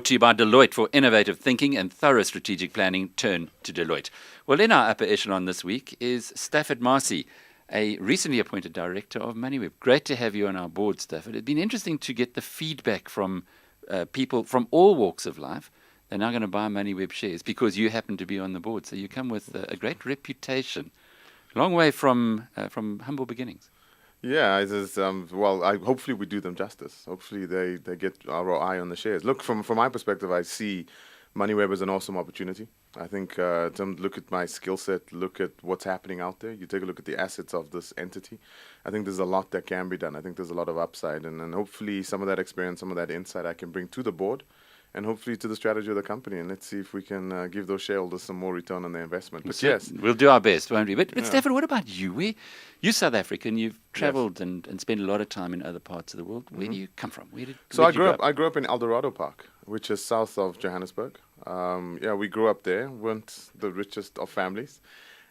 Brought to you by Deloitte. For innovative thinking and thorough strategic planning, turn to Deloitte. Well, in our upper echelon this week is Stafford Masie, a recently appointed director of Moneyweb. Great to have you on our board, Stafford. It's been interesting to get the feedback from people from all walks of life. They're now going to buy Moneyweb shares because you happen to be on the board. So you come with a great reputation. Long way from humble beginnings. Yeah, it is, hopefully we do them justice. Hopefully they get our eye on the shares. Look, from my perspective, I see Moneyweb as an awesome opportunity. I think look at my skill set, look at what's happening out there. You take a look at the assets of this entity. I think there's a lot that can be done. I think there's a lot of upside, and hopefully some of that experience, some of that insight I can bring to the board, and hopefully to the strategy of the company. And let's see if we can give those shareholders some more return on their investment. But yes, we'll do our best, won't we? But Stafford, what about you? You're South African. You've travelled and spent a lot of time in other parts of the world. Where do you come from? I grew up in Eldorado Park, which is south of Johannesburg. We grew up there. Weren't the richest of families,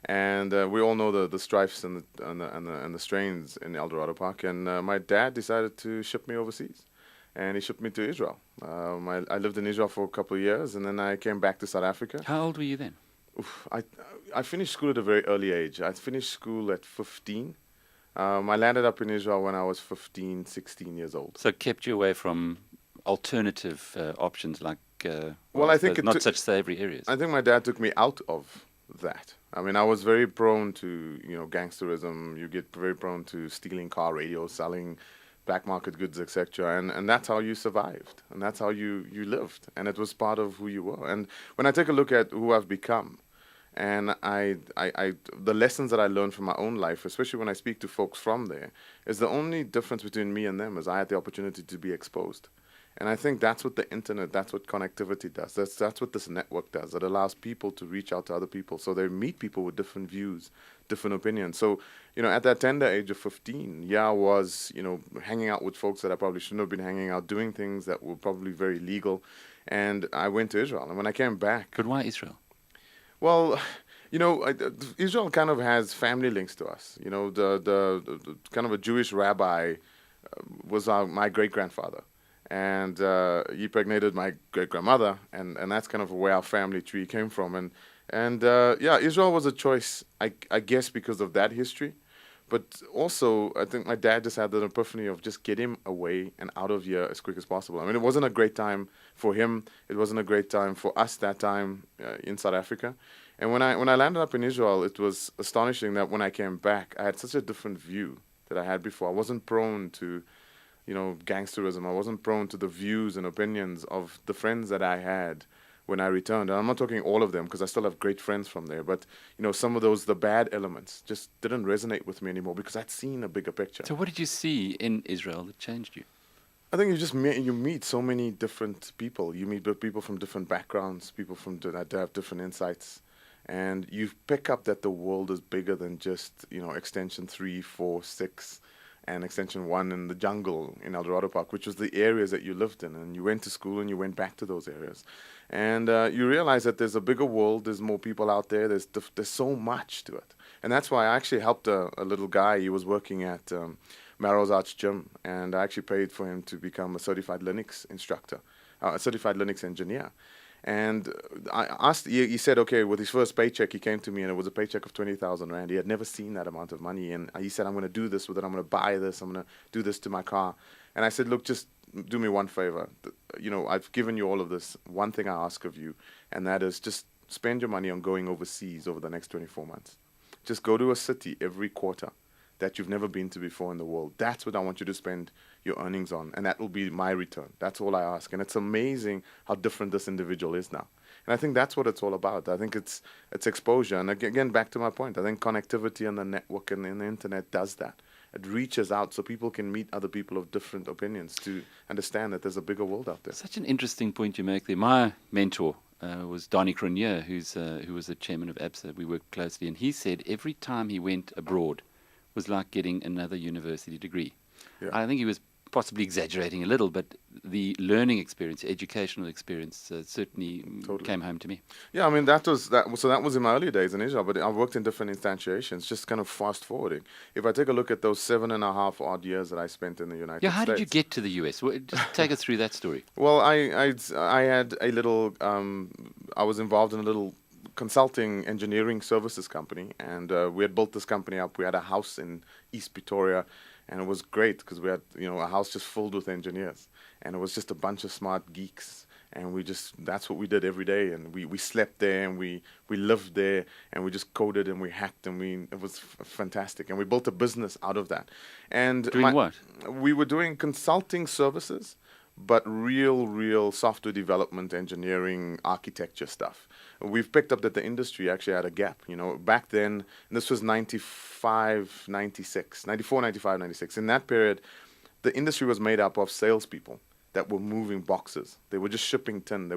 and we all know the strifes and the strains in Eldorado Park. And my dad decided to ship me overseas, and he shipped me to Israel. I lived in Israel for a couple of years, and then I came back to South Africa. How old were you then? I finished school at a very early age. I finished school at 15. I landed up in Israel when I was 15, 16 years old. So it kept you away from alternative options like I think not such savory areas. I think my dad took me out of that. I mean, I was very prone to gangsterism. You get very prone to stealing car radios, selling black market goods, etc. And that's how you survived, and that's how you lived, and it was part of who you were. And when I take a look at who I've become, and the lessons that I learned from my own life, especially when I speak to folks from there, is the only difference between me and them is I had the opportunity to be exposed. And I think that's what the internet, that's what connectivity does. That's what this network does. It allows people to reach out to other people. So they meet people with different views, different opinions. So, at that tender age of 15, I was, hanging out with folks that I probably shouldn't have been hanging out, doing things that were probably very legal. And I went to Israel. And when I came back... But why Israel? Well, Israel kind of has family links to us. The kind of a Jewish rabbi was my great-grandfather. And he impregnated my great-grandmother, and that's kind of where our family tree came from. And Israel was a choice, I guess, because of that history. But also, I think my dad just had the epiphany of just get him away and out of here as quick as possible. I mean, it wasn't a great time for him. It wasn't a great time for us that time in South Africa. And when I landed up in Israel, it was astonishing that when I came back, I had such a different view that I had before. I wasn't prone to gangsterism. I wasn't prone to the views and opinions of the friends that I had when I returned. And I'm not talking all of them because I still have great friends from there. But, some of the bad elements just didn't resonate with me anymore because I'd seen a bigger picture. So what did you see in Israel that changed you? I think you meet so many different people. You meet people from different backgrounds, people that have different insights. And you pick up that the world is bigger than just, extension 3, 4, 6. And Extension 1 in the jungle in Eldorado Park, which was the areas that you lived in. And you went to school and you went back to those areas. And you realize that there's a bigger world, there's more people out there, there's so much to it. And that's why I actually helped a little guy. He was working at Marrow's Arch Gym, and I actually paid for him to become a certified Linux instructor, a certified Linux engineer. And I asked, he said, okay, with his first paycheck, he came to me and it was a paycheck of 20,000 Rand. He had never seen that amount of money. And he said, I'm going to do this with it. I'm going to buy this. I'm going to do this to my car. And I said, look, just do me one favor. I've given you all of this. One thing I ask of you, and that is just spend your money on going overseas over the next 24 months. Just go to a city every quarter that you've never been to before in the world. That's what I want you to spend your earnings on, and that will be my return. That's all I ask. And it's amazing how different this individual is now. And I think that's what it's all about. I think it's exposure. And again, back to my point, I think connectivity and the network and the internet does that. It reaches out so people can meet other people of different opinions to understand that there's a bigger world out there. Such an interesting point you make there. My mentor was Donnie Cronje, who was the chairman of ABSA. We worked closely, and he said every time he went abroad was like getting another university degree. Yeah. I think he was possibly exaggerating a little, but the learning experience, educational experience, certainly came home to me. Yeah, I mean that was that. So that was in my early days in Israel, but I've worked in different instantiations. Just kind of fast forwarding. If I take a look at those 7.5 odd years that I spent in the United Yeah, States. how did you get to the US? Just take us through that story. Well, I had a little. I was involved in a little consulting engineering services company, and we had built this company up. We had a house in East Pretoria, and it was great because we had a house just filled with engineers, and it was just a bunch of smart geeks. And that's what we did every day. And we slept there, and we lived there, and we just coded and we hacked, and it was fantastic. And we built a business out of that. And Doing what? We were doing consulting services, but real software development, engineering, architecture stuff. We've picked up that the industry actually had a gap. Back then, this was 95, 96, 94, 95, 96. In that period, the industry was made up of salespeople that were moving boxes. They were just shipping tin.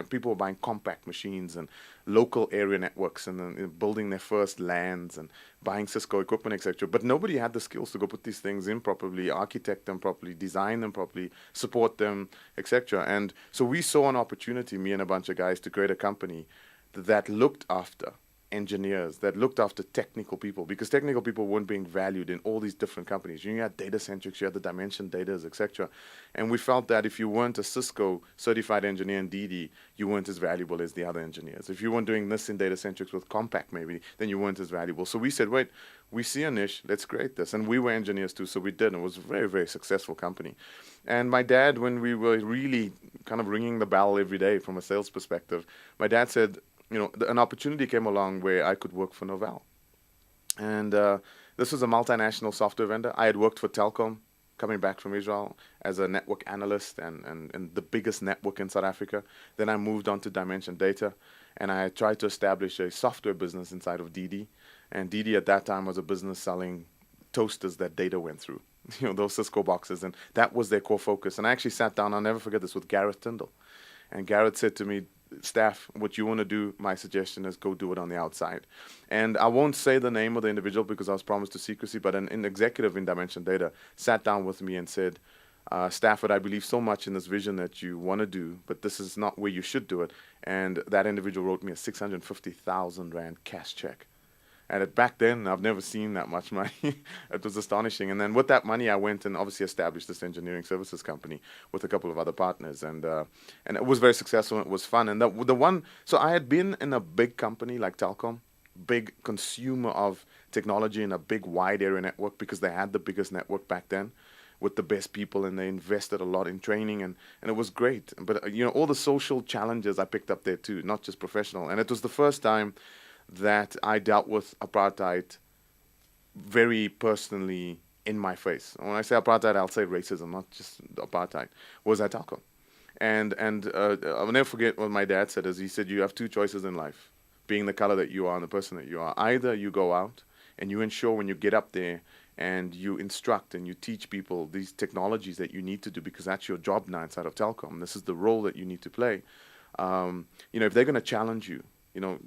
People were buying compact machines and local area networks, and then building their first LANs and buying Cisco equipment, etc. But nobody had the skills to go put these things in properly, architect them properly, design them properly, support them, etc. And so we saw an opportunity, me and a bunch of guys, to create a company that looked after engineers, that looked after technical people, because technical people weren't being valued in all these different companies. You had data centrics, you had the Dimension Datas, etc. And we felt that if you weren't a Cisco certified engineer in DD, you weren't as valuable as the other engineers. If you weren't doing this in data centrics with Compact maybe, then you weren't as valuable. So we said, wait, we see a niche, let's create this. And we were engineers too, so we did, and it was a very, very successful company. And my dad, when we were really kind of ringing the bell every day from a sales perspective, my dad said, an opportunity came along where I could work for Novell. And this was a multinational software vendor. I had worked for Telkom, coming back from Israel, as a network analyst and the biggest network in South Africa. Then I moved on to Dimension Data, and I tried to establish a software business inside of DD. And DD at that time was a business selling toasters that data went through, those Cisco boxes. And that was their core focus. And I actually sat down, I'll never forget this, with Garrett Tyndall. And Garrett said to me, Staff, what you want to do, my suggestion is go do it on the outside. And I won't say the name of the individual because I was promised to secrecy, but an executive in Dimension Data sat down with me and said, Stafford, I believe so much in this vision that you want to do, but this is not where you should do it. And that individual wrote me a 650,000 Rand cash check. And back then, I've never seen that much money. It was astonishing. And then with that money, I went and obviously established this engineering services company with a couple of other partners. And it was very successful. It was fun. And so I had been in a big company like Telkom, big consumer of technology in a big wide area network, because they had the biggest network back then with the best people, and they invested a lot in training, and it was great. But, all the social challenges I picked up there too, not just professional. And it was the first time that I dealt with apartheid very personally in my face. When I say apartheid, I'll say racism, not just apartheid, was at Telkom. And I'll never forget what my dad said, is he said, you have two choices in life, being the color that you are and the person that you are. Either you go out and you ensure when you get up there and you instruct and you teach people these technologies that you need to do, because that's your job now inside of Telkom. This is the role that you need to play. If they're going to challenge you,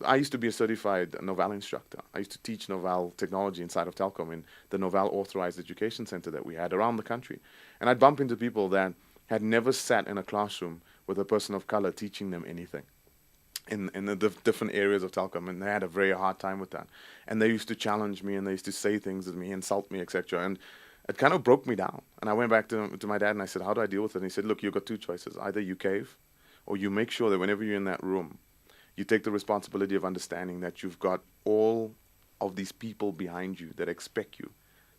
I used to be a certified Novell instructor. I used to teach Novell technology inside of Telkom in the Novell Authorized Education Center that we had around the country. And I'd bump into people that had never sat in a classroom with a person of color teaching them anything in the different areas of Telkom, and they had a very hard time with that. And they used to challenge me, and they used to say things at me, insult me, etc. And it kind of broke me down. And I went back to my dad and I said, how do I deal with it? And he said, look, you've got two choices. Either you cave, or you make sure that whenever you're in that room, you take the responsibility of understanding that you've got all of these people behind you that expect you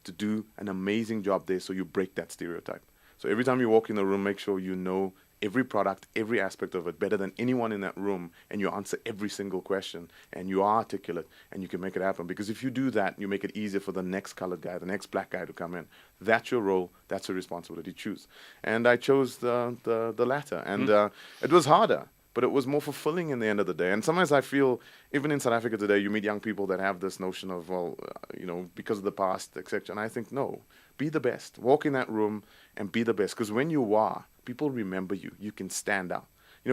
to do an amazing job there, so you break that stereotype. So every time you walk in the room, make sure you know every product, every aspect of it better than anyone in that room, and you answer every single question, and you are articulate, and you can make it happen. Because if you do that, you make it easier for the next colored guy, the next black guy to come in. That's your role. That's your responsibility. Choose. And I chose the latter. And it was harder, but it was more fulfilling in the end of the day. And sometimes I feel, even in South Africa today, you meet young people that have this notion of, because of the past, etc. And I think, no, be the best. Walk in that room and be the best. Because when you are, people remember you. You can stand out.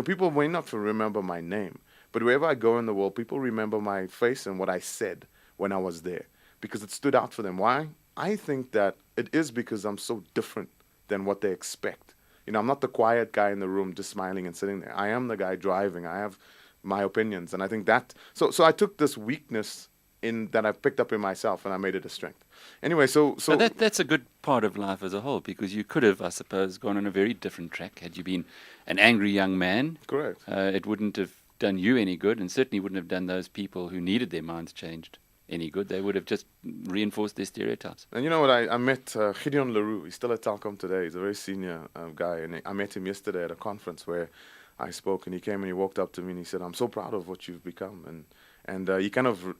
People may not remember my name, but wherever I go in the world, people remember my face and what I said when I was there, because it stood out for them. Why? I think that it is because I'm so different than what they expect. I'm not the quiet guy in the room just smiling and sitting there. I am the guy driving. I have my opinions, and I think that. So I took this weakness in that I picked up in myself, and I made it a strength. Anyway, so But that's a good part of life as a whole, because you could have, I suppose, gone on a very different track had you been an angry young man. correct. It wouldn't have done you any good, and certainly wouldn't have done those people who needed their minds changed any good. They would have just reinforced their stereotypes. And you know what? I met Gideon Leroux. He's still at Telkom today. He's a very senior guy, and I met him yesterday at a conference where I spoke, and he came and he walked up to me and he said, "I'm so proud of what you've become," and he kind of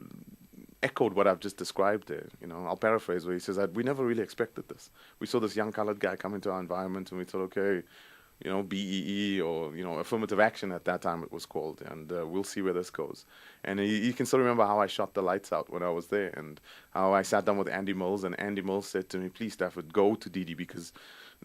echoed what I've just described there. I'll paraphrase where he says that we never really expected this. We saw this young colored guy come into our environment, and we thought, okay, BEE or affirmative action at that time it was called, and we'll see where this goes. And he can still remember how I shot the lights out when I was there, and how I sat down with Andy Mills, and Andy Mills said to me, "Please, Stafford, go to DD because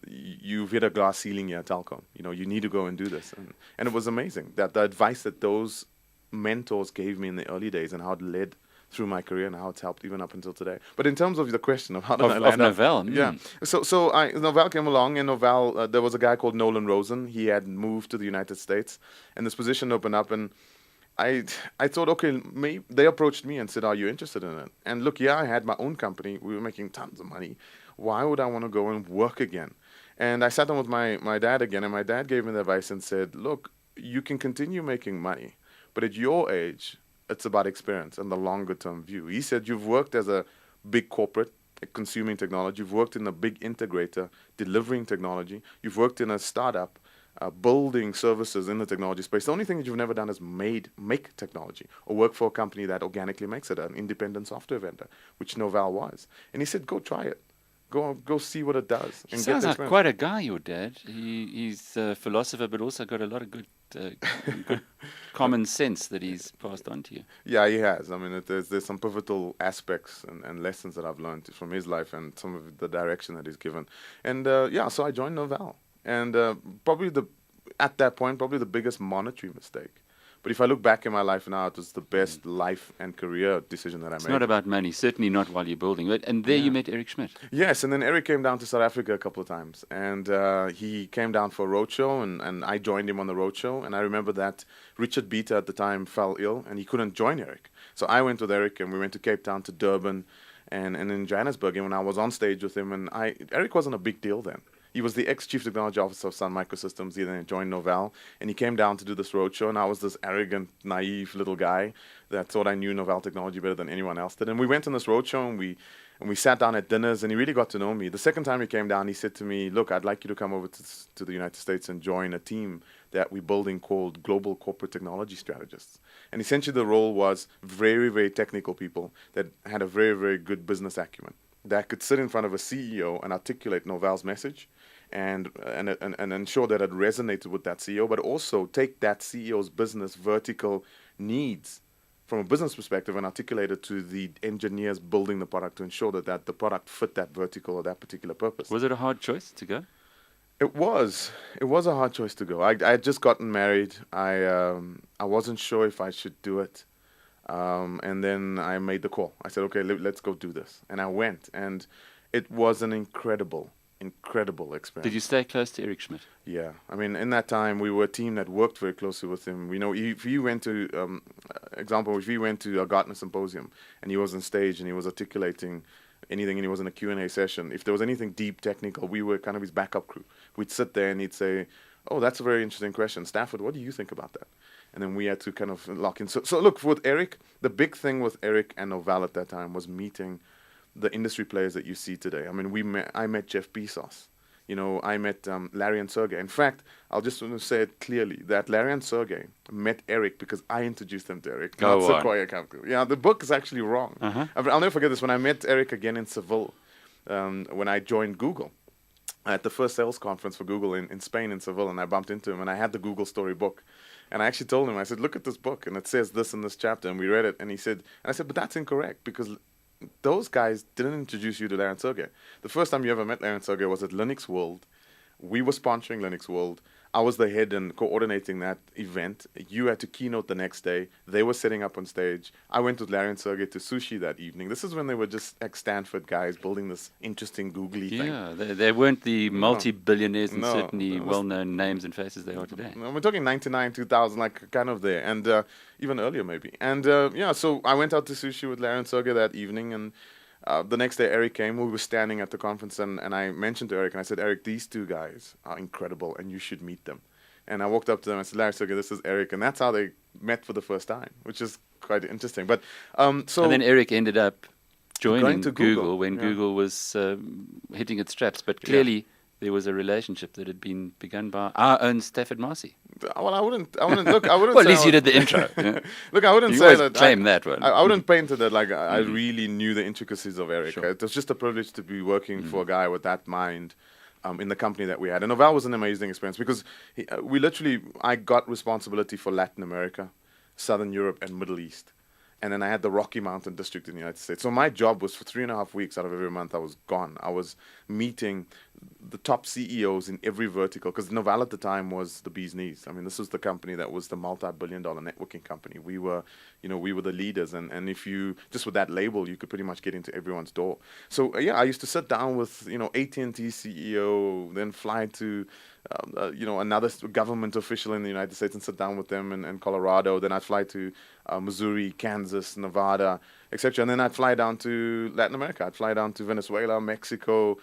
you've hit a glass ceiling here at Telkom. You need to go and do this." And it was amazing that the advice that those mentors gave me in the early days and how it led through my career and how it's helped even up until today. But in terms of the question of how did I land up, Novell, yeah. So Novell came along, and Novell, there was a guy called Nolan Rosen. He had moved to the United States, and this position opened up, and I thought, okay, maybe they approached me and said, "Are you interested in it?" And look, I had my own company. We were making tons of money. Why would I want to go and work again? And I sat down with my dad again, and my dad gave me the advice and said, "Look, you can continue making money, but at your age, it's about experience and the longer term view." He said, "You've worked as a big corporate consuming technology. You've worked in a big integrator delivering technology. You've worked in a startup building services in the technology space. The only thing that you've never done is make technology or work for a company that organically makes it, an independent software vendor, which Novell was." And he said, "Go try it. Go see what it does." He sounds like quite a guy, your dad. He's a philosopher, but also got a lot of good common sense that he's passed on to you. Yeah, he has. I mean, there's some pivotal aspects and lessons that I've learned from his life and some of the direction that he's given. And so I joined Novell. And at that point, probably the biggest monetary mistake. But if I look back in my life now, it was the best life and career decision that I made. It's not about money, certainly not while you're building. And there you met Eric Schmidt. Yes, and then Eric came down to South Africa a couple of times. And he came down for a roadshow, and I joined him on the roadshow. And I remember that Richard Beta at the time fell ill, and he couldn't join Eric. So I went with Eric, and we went to Cape Town, to Durban, and in Johannesburg. And when I was on stage with him, and Eric wasn't a big deal then. He was the ex-chief technology officer of Sun Microsystems. He then joined Novell, and he came down to do this roadshow, and I was this arrogant, naive little guy that thought I knew Novell technology better than anyone else did. And we went on this roadshow, and we sat down at dinners, and he really got to know me. The second time he came down, he said to me, "Look, I'd like you to come over to the United States and join a team that we're building called Global Corporate Technology Strategists." And essentially the role was very, very technical people that had a very, very good business acumen, that could sit in front of a CEO and articulate Novell's message, and ensure that it resonated with that CEO, but also take that CEO's business vertical needs from a business perspective and articulate it to the engineers building the product to ensure that the product fit that vertical or that particular purpose. Was it a hard choice to go? It was a hard choice to go. I had just gotten married. I wasn't sure if I should do it. And then I made the call. I said, "Okay, let's go do this." And I went, and it was an incredible experience. Did you stay close to Eric Schmidt? Yeah. I mean, in that time, we were a team that worked very closely with him. We know if he went to, if he went to a Gartner symposium and he was on stage and he was articulating anything and he was in a Q&A session, if there was anything deep technical, we were kind of his backup crew. We'd sit there and he'd say, "Oh, that's a very interesting question. Stafford, what do you think about that?" And then we had to kind of lock in. So look, with Eric, the big thing with Eric and Novell at that time was meeting the industry players that you see today. I mean, I met Jeff Bezos. I met Larry and Sergey. In fact, I'll just want to say it clearly that Larry and Sergey met Eric because I introduced them to Eric, not Sequoia Capital. Yeah, the book is actually wrong. Uh-huh. I'll never forget this. When I met Eric again in Seville, when I joined Google, at the first sales conference for Google in Spain, in Seville, and I bumped into him, and I had the Google story book. And I actually told him, I said, "Look at this book, and it says this in this chapter." And we read it, and I said, "But that's incorrect, because those guys didn't introduce you to Larry and Sergey. The first time you ever met Larry and Sergey was at Linux World. We were sponsoring Linux World. I was the head and coordinating that event. You had to keynote the next day. They were setting up on stage. I went with Larry and Sergey to sushi that evening. This is when they were just ex-Stanford guys building this interesting googly thing. Yeah, they weren't the multi-billionaires and No, certainly it was- well-known names and faces they are today. We're talking 99, 2000, like kind of there, and even earlier maybe. And so I went out to sushi with Larry and Sergey that evening, and the next day Eric came. We were standing at the conference, and I mentioned to Eric, and I said, Eric, these two guys are incredible, and you should meet them. And I walked up to them and said, Larry, Sergey, this is Eric, and that's how they met for the first time, which is quite interesting. But so and then Eric ended up joining Going to Google, when yeah. Google was hitting its straps, but clearly there was a relationship that had been begun by our own Stafford Masie. Well, I wouldn't look. I wouldn't. Well, at say least I you was- did the intro. Yeah. Look, I wouldn't You say always that. claim that one. I wouldn't paint it that like I really knew the intricacies of Eric. Sure. It was just a privilege to be working for a guy with that mind in the company that we had. And Novell was an amazing experience because I got responsibility for Latin America, Southern Europe, and Middle East. And then I had the Rocky Mountain District in the United States. So my job was for 3.5 weeks out of every month I was gone. I was meeting the top CEOs in every vertical because Novell at the time was the bee's knees. I mean, this was the company that was the multi-billion-dollar networking company. We were the leaders. And if you, just with that label, you could pretty much get into everyone's door. So, I used to sit down with, AT&T CEO, then fly to another government official in the United States and sit down with them in Colorado. Then I'd fly to Missouri, Kansas, Nevada, etc. And then I'd fly down to Latin America. I'd fly down to Venezuela, Mexico,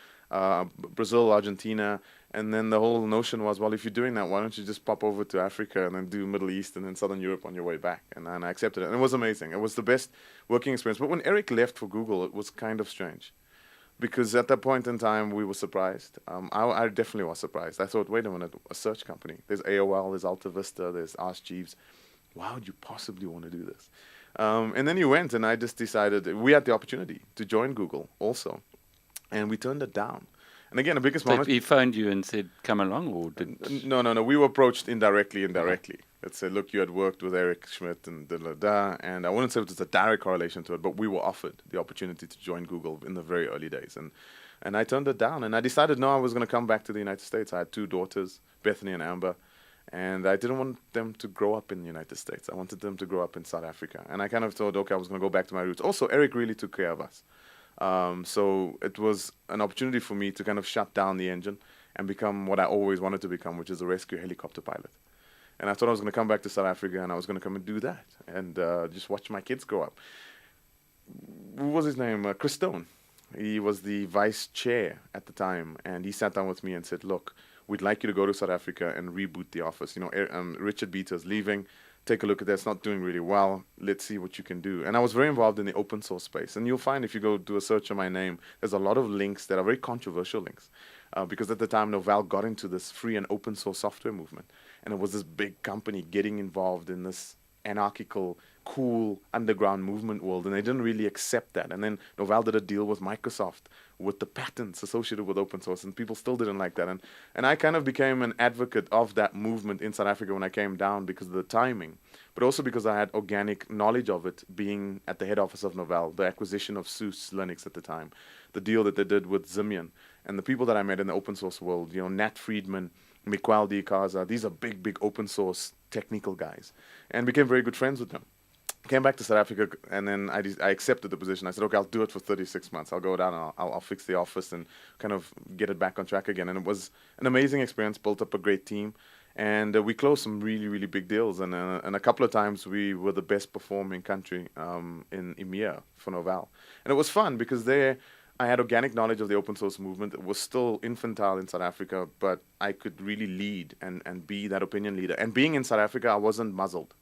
Brazil, Argentina. And then the whole notion was, well, if you're doing that, why don't you just pop over to Africa and then do Middle East and then Southern Europe on your way back? And I accepted it. And it was amazing. It was the best working experience. But when Eric left for Google, it was kind of strange. Because at that point in time, we were surprised. I definitely was surprised. I thought, wait a minute, a search company. There's AOL, there's Alta Vista, there's Ask Jeeves. Why would you possibly want to do this? And then he went, and I just decided we had the opportunity to join Google also. And we turned it down. And again, the biggest But moment... he phoned you and said, come along, or did... No. We were approached indirectly. It said, look, you had worked with Eric Schmidt and da-da-da. And I wouldn't say it was a direct correlation to it, but we were offered the opportunity to join Google in the very early days. And I turned it down. And I decided, no, I was going to come back to the United States. I had 2 daughters, Bethany and Amber. And I didn't want them to grow up in the United States. I wanted them to grow up in South Africa. And I kind of thought, okay, I was going to go back to my roots. Also, Eric really took care of us. So it was an opportunity for me to kind of shut down the engine and become what I always wanted to become, which is a rescue helicopter pilot. And I thought I was going to come back to South Africa and I was going to come and do that and just watch my kids grow up. What was his name? Chris Stone. He was the vice chair at the time, and he sat down with me and said, look, we'd like you to go to South Africa and reboot the office. Richard Beater's leaving. Take a look at that. It's not doing really well. Let's see what you can do. And I was very involved in the open source space. And you'll find if you go do a search on my name, there's a lot of links that are very controversial links. Because at the time, Novell got into this free and open source software movement. And it was this big company getting involved in this anarchical, cool, underground movement world. And they didn't really accept that. And then Novell did a deal with Microsoft with the patents associated with open source. And people still didn't like that. And I kind of became an advocate of that movement in South Africa when I came down because of the timing. But also because I had organic knowledge of it being at the head office of Novell, the acquisition of SUSE Linux at the time, the deal that they did with Symbian, and the people that I met in the open source world, Nat Friedman, Miquel de Casa, these are big open source technical guys, and became very good friends with them. Came back to South Africa, and then I accepted the position. I said, okay, I'll do it for 36 months. I'll go down and I'll fix the office and kind of get it back on track again. And it was an amazing experience, built up a great team. And we closed some really big deals. And a couple of times we were the best performing country in EMEA for Novell. And it was fun because there I had organic knowledge of the open source movement. It was still infantile in South Africa, but I could really lead and be that opinion leader. And being in South Africa, I wasn't muzzled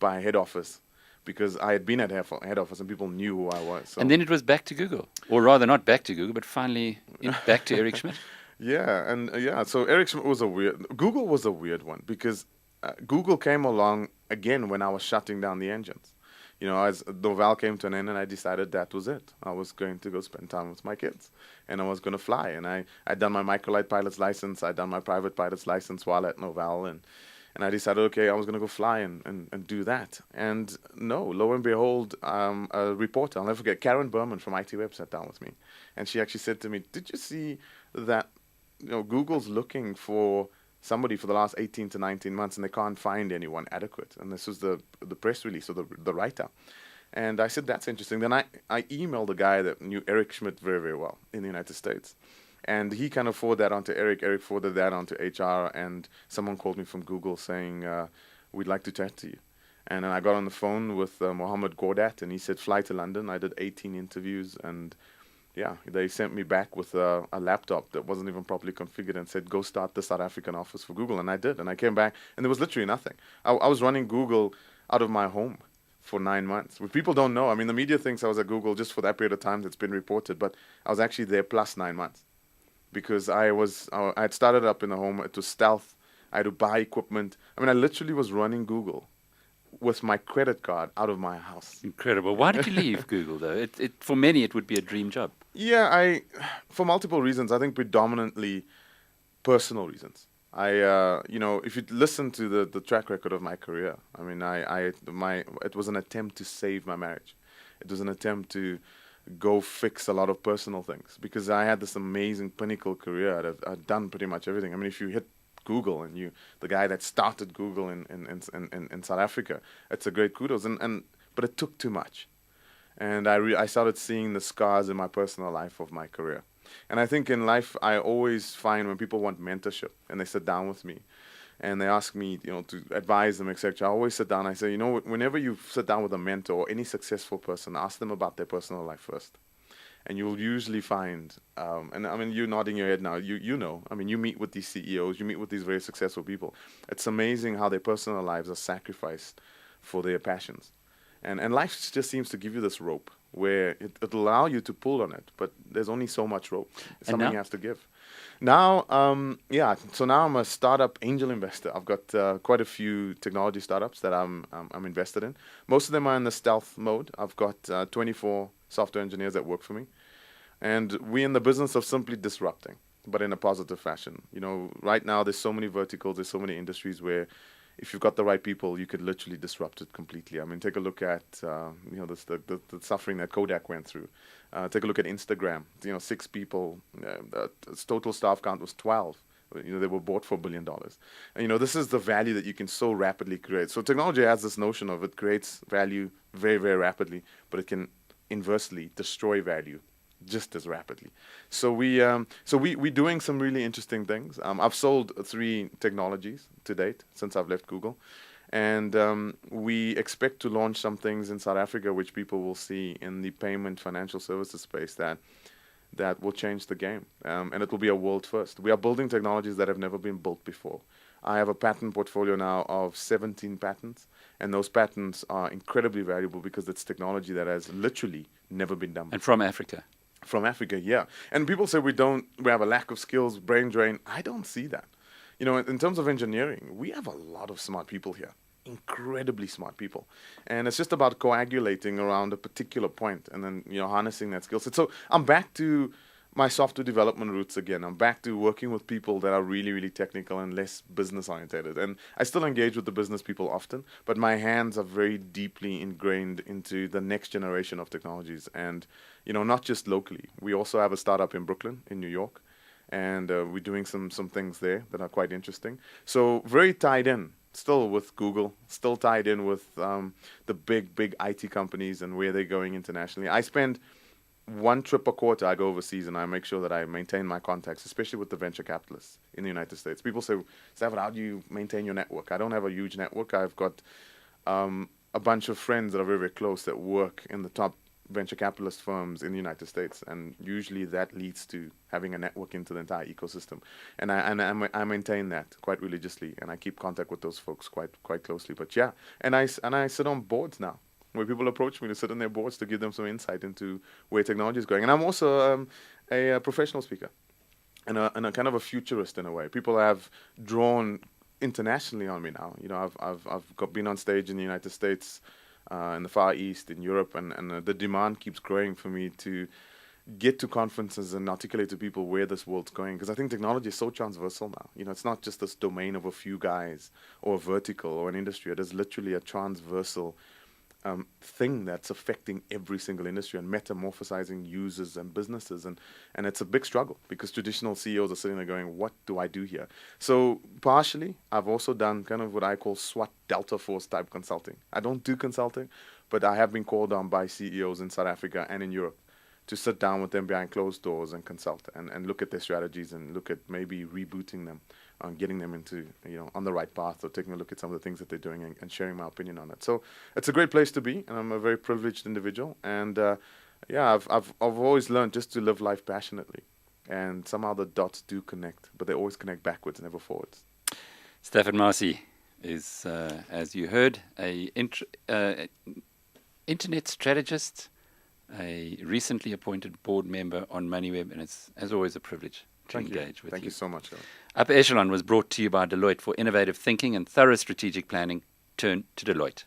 by head office because I had been at head office and people knew who I was. So. And then it was back to Google. Or rather, not back to Google, but finally back to Eric Schmidt. So Eric Schmidt was Google was a weird one because Google came along again when I was shutting down the engines. As Novell came to an end and I decided that was it. I was going to go spend time with my kids and I was going to fly. And I'd done my microlight pilot's license. I'd done my private pilot's license while at Novell. And I decided, okay, I was going to go fly and do that. And no, lo and behold, a reporter, I'll never forget, Karen Berman from IT Web sat down with me. And she actually said to me, did you see that Google's looking for somebody for the last 18 to 19 months, and they can't find anyone adequate. And this was the press release or the writer. And I said, that's interesting. Then I emailed a guy that knew Eric Schmidt very, very well in the United States. And he kind of forwarded that on to Eric. Eric forwarded that on to HR. And someone called me from Google saying, we'd like to chat to you. And then I got on the phone with Mohammed Gordat, and he said, fly to London. I did 18 interviews, and yeah, they sent me back with a laptop that wasn't even properly configured and said, go start the South African office for Google. And I did. And I came back, and there was literally nothing. I was running Google out of my home for 9 months, which people don't know. I mean, the media thinks I was at Google just for that period of time that's been reported, but I was actually there plus 9 months because I had started up in the home. It was stealth. I had to buy equipment. I mean, I literally was running Google with my credit card out of my house. Incredible. Why did you leave Google, though? For many, it would be a dream job. Yeah, for multiple reasons. I think predominantly personal reasons. If you listen to the track record of my career, I mean, it was an attempt to save my marriage. It was an attempt to go fix a lot of personal things because I had this amazing pinnacle career. I'd done pretty much everything. I mean, if you hit Google and the guy that started Google in South Africa, it's a great kudos. But it took too much, and I started seeing the scars in my personal life of my career. And I think in life, I always find when people want mentorship and they sit down with me and they ask me, to advise them, etc., I always sit down. I say, whenever you sit down with a mentor or any successful person, ask them about their personal life first. And you'll usually find, and I mean, you're nodding your head now, you know, I mean, you meet with these CEOs, you meet with these very successful people. It's amazing how their personal lives are sacrificed for their passions. And life just seems to give you this rope where it'll allow you to pull on it, but there's only so much rope. It's something you have to give. Now, so now I'm a startup angel investor. I've got quite a few technology startups that I'm invested in. Most of them are in the stealth mode. I've got 24 software engineers that work for me. And we're in the business of simply disrupting, but in a positive fashion. Right now there's so many verticals, there's so many industries where if you've got the right people, you could literally disrupt it completely. I mean, take a look at the suffering that Kodak went through. Take a look at Instagram. 6 people. Its total staff count was 12. They were bought for $1 billion. And this is the value that you can so rapidly create. So technology has this notion of it creates value very, very rapidly, but it can inversely destroy value just as rapidly. So we're doing some really interesting things. I've sold 3 technologies to date since I've left Google, and we expect to launch some things in South Africa which people will see in the payment financial services space that will change the game, and it will be a world first. We are building technologies that have never been built before. I have a patent portfolio now of 17 patents, and those patents are incredibly valuable because it's technology that has literally never been done before. And from Africa. From Africa, yeah. And people say we have a lack of skills, brain drain. I don't see that. In terms of engineering, we have a lot of smart people here, incredibly smart people. And it's just about coagulating around a particular point and then, harnessing that skill set. So I'm back to my software development roots again. I'm back to working with people that are really, really technical and less business oriented. And I still engage with the business people often, but my hands are very deeply ingrained into the next generation of technologies. And, not just locally. We also have a startup in Brooklyn, in New York, and we're doing some things there that are quite interesting. So very tied in, still with Google, still tied in with the big IT companies and where they're going internationally. I spend 1 trip a quarter. I go overseas and I make sure that I maintain my contacts, especially with the venture capitalists in the United States. People say, Stafford, how do you maintain your network? I don't have a huge network. I've got a bunch of friends that are very, very close that work in the top venture capitalist firms in the United States, and usually that leads to having a network into the entire ecosystem. And I maintain that quite religiously, and I keep contact with those folks quite closely. But yeah, and I sit on boards now, where people approach me to sit on their boards to give them some insight into where technology is going. And I'm also a professional speaker and a kind of a futurist in a way. People have drawn internationally on me now. I've been on stage in the United States, in the Far East, in Europe, and the demand keeps growing for me to get to conferences and articulate to people where this world's going. Because I think technology is so transversal now. It's not just this domain of a few guys or a vertical or an industry. It is literally a transversal thing that's affecting every single industry and metamorphosizing users and businesses. And it's a big struggle because traditional CEOs are sitting there going, what do I do here? So partially, I've also done kind of what I call SWAT Delta Force type consulting. I don't do consulting, but I have been called on by CEOs in South Africa and in Europe to sit down with them behind closed doors and consult and look at their strategies and look at maybe rebooting them, getting them into, on the right path, or taking a look at some of the things that they're doing and sharing my opinion on it. So it's a great place to be, and I'm a very privileged individual. And I've always learned just to live life passionately, and somehow the dots do connect, but they always connect backwards, never forwards. Stafford Masie is, as you heard, internet strategist, a recently appointed board member on Moneyweb, and it's, as always, a privilege to engage with you. Thank you so much. Upper Echelon was brought to you by Deloitte. For innovative thinking and thorough strategic planning, turn to Deloitte.